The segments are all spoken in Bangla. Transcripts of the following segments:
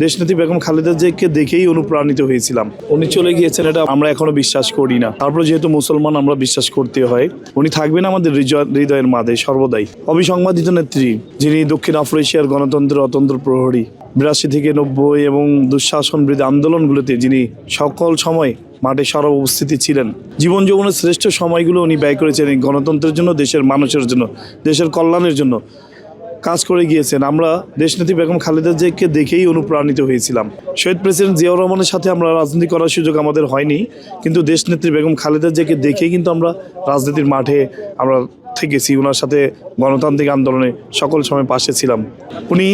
দেশনেত্রী বেগম খালেদা জিয়াকে দেখেই অনুপ্রাণিত হয়েছিলাম। উনি চলে গিয়েছেন, এটা আমরা এখনো বিশ্বাস করি না। তারপর যেহেতু মুসলমান, আমরা বিশ্বাস করতে হয় উনি থাকবেন আমাদের হৃদয়ের মাঝে সর্বদাই। অবিসংবাদিত নেত্রী, যিনি দক্ষিণ আফ্রিকার গণতন্ত্রের অতন্ত্র প্রহরী, 82 থেকে 90 এবং দুঃশাসন বিরোধী আন্দোলনগুলোতে যিনি সকল সময় মাঠে সারা উপস্থিতি ছিলেন। জীবন যৌবনের শ্রেষ্ঠ সময়গুলো উনি ব্যয় করেছেন এই গণতন্ত্রের জন্য, দেশের মানুষের জন্য, দেশের কল্যাণের জন্য কাজ করে গিয়েছেন। আমরা দেশনেত্রী বেগম খালেদা জিয়াকে দেখেই অনুপ্রাণিত হয়েছিলাম। শহীদ প্রেসিডেন্ট জিয়াউর রহমানের সাথে আমরা রাজনীতি করার সুযোগ আমাদের হয়নি, কিন্তু দেশনেত্রী বেগম খালেদা জিয়াকে দেখেই কিন্তু আমরা রাজনীতির মাঠে আমরা থেকেছি। ওনার সাথে গণতান্ত্রিক আন্দোলনে সকল সময় পাশে ছিলাম। উনি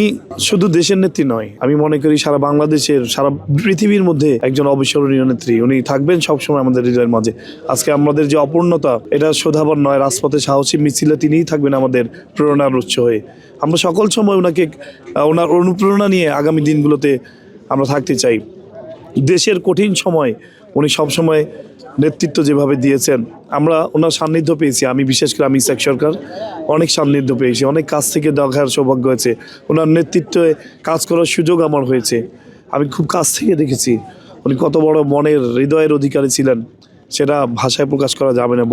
শুধু দেশের নেত্রী নয়, আমি মনে করি সারা বাংলাদেশের, সারা পৃথিবীর মধ্যে একজন অবিস্মরণীয় নেত্রী। উনি থাকবেন সবসময় আমাদের হৃদয়ের মাঝে। আজকে আমাদের যে অপূর্ণতা, এটা শোধাবার নয়, রাজপথে সাহসী মিছিলে তিনিই থাকবেন আমাদের প্রেরণার উৎস হয়ে। আমরা সকল সময় ওনাকে, ওনার অনুপ্রেরণা নিয়ে আগামী দিনগুলোতে আমরা থাকতে চাই। দেশের কঠিন সময় উনি সবসময় নেতৃত্ব যেভাবে দিয়েছেন, আমরা ওনার সান্নিধ্য পেয়েছি। আমি বিশেষ করে আমি ইসাক সরকার অনেক সান্নিধ্য পেয়েছি, অনেক কাছ থেকে দেখার সৌভাগ্য হয়েছে। ওনার নেতৃত্বে কাজ করার সুযোগ আমার হয়েছে। আমি খুব কাছ থেকে দেখেছি উনি কত বড় মনের, হৃদয়ের অধিকারী ছিলেন, সেটা ভাষায় প্রকাশ করা যাবে না,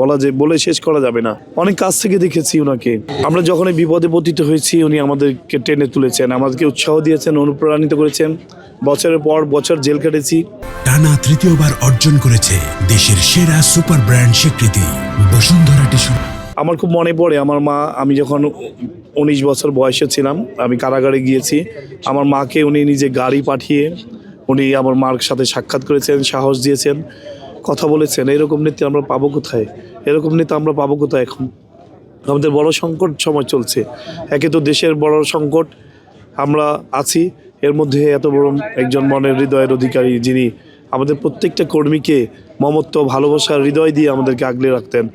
বলে শেষ করা যাবে না। অনেক কাছ থেকে দেখেছি ওনাকে। আমরা যখনই বিপদে পতিত হয়েছি উনি আমাদেরকে টেনে তুলেছেন, আমাদেরকে উৎসাহ দিয়েছেন, অনুপ্রাণিত করেছেন। বছরের পর বছর জেল কেটেছি। টানা তৃতীয়বার অর্জন করেছে দেশের সেরা সুপার ব্র্যান্ড স্বীকৃতি বসুন্ধরা টিস্যু। আমার খুব মনে পড়ে আমার মা, আমি যখন 19 বছর বয়সে ছিলাম, আমি কারাগারে গিয়েছি। আমার মাকে উনি নিজে গাড়ি পাঠিয়ে উনি আমার মার সাথে সাক্ষাৎ করেছেন, সাহস দিয়েছেন, কথা বলেছেন। এরকম নেতা আমরা পাবো কোথায়? এরকম নেতা আমরা পাবো কোথায়? এখন আমাদের বড় সংকট সময় চলছে। একে তো দেশের বড় সংকট, আমরা আছি, এর মধ্যে এত বড় একজন মনের হৃদয়ের অধিকারী, যিনি আমাদের প্রত্যেকটা কর্মীকে মমত্ব, ভালোবাসার হৃদয় দিয়ে আমাদেরকে আগলে রাখতেন।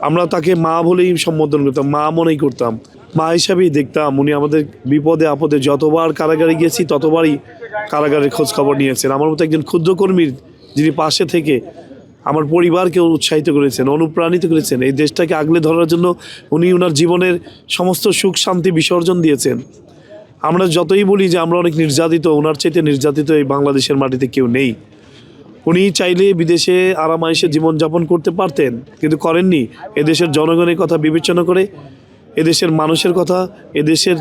আমরা তাকে মা বলেই সম্বোধন করতাম, মা মনেই করতাম, মা হিসাবেই দেখতাম। উনি আমাদের বিপদে আপদে যতবার কারাগারে গিয়েছি ততবারই কারাগারের খোঁজ খবর নিয়েছেন। আমার মতো একজন ক্ষুদ্র কর্মীর যিনি পাশে থেকে আমার পরিবারকে উৎসাহিত করেছেন, অনুপ্রাণিত করেছেন। এই দেশটাকে আগলে ধরার জন্য উনি ওনার জীবনের সমস্ত সুখ শান্তি বিসর্জন দিয়েছেন। আমরা যতই বলি যে আমরা অনেক নির্যাতিত, ওনার চাইতে নির্যাতিত এই বাংলাদেশের মাটিতে কেউ নেই। উনি চাইলে বিদেশে আরামায়েশে জীবনযাপন করতে পারতেন, কিন্তু করেননি। এদেশের জনগণের কথা বিবেচনা করে, এদেশের মানুষের কথা, এদেশের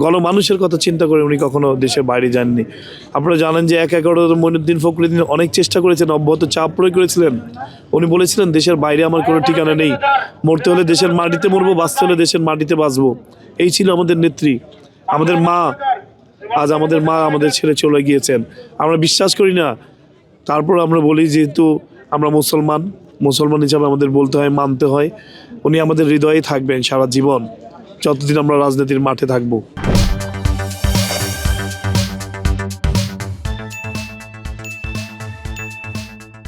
গণমানুষের কথা চিন্তা করে উনি কখনো দেশের বাইরে যাননি। আপনারা জানেন যে 11 মঈনুদ্দিন ফখরুদ্দিন অনেক চেষ্টা করেছেন, অব্যাহত চাপ প্রয়োগ করেছিলেন। উনি বলেছিলেন দেশের বাইরে আমার কোনো ঠিকানা নেই, মরতে হলে দেশের মাটিতে মরবো, বাঁচতে হলে দেশের মাটিতে বাঁচবো। এই ছিল আমাদের নেত্রী, আমাদের মা। আজ আমাদের মা আমাদের ছেড়ে চলে গিয়েছেন। আমরা বিশ্বাস করি না, তারপর আমরা বলি যেহেতু আমরা মুসলমান হিসাবে আমাদের বলতে হয়, মানতে হয়। উনি আমাদের হৃদয়ে থাকবেন সারা জীবন, যতদিন আমরা রাজনীতির মাঠে থাকবো।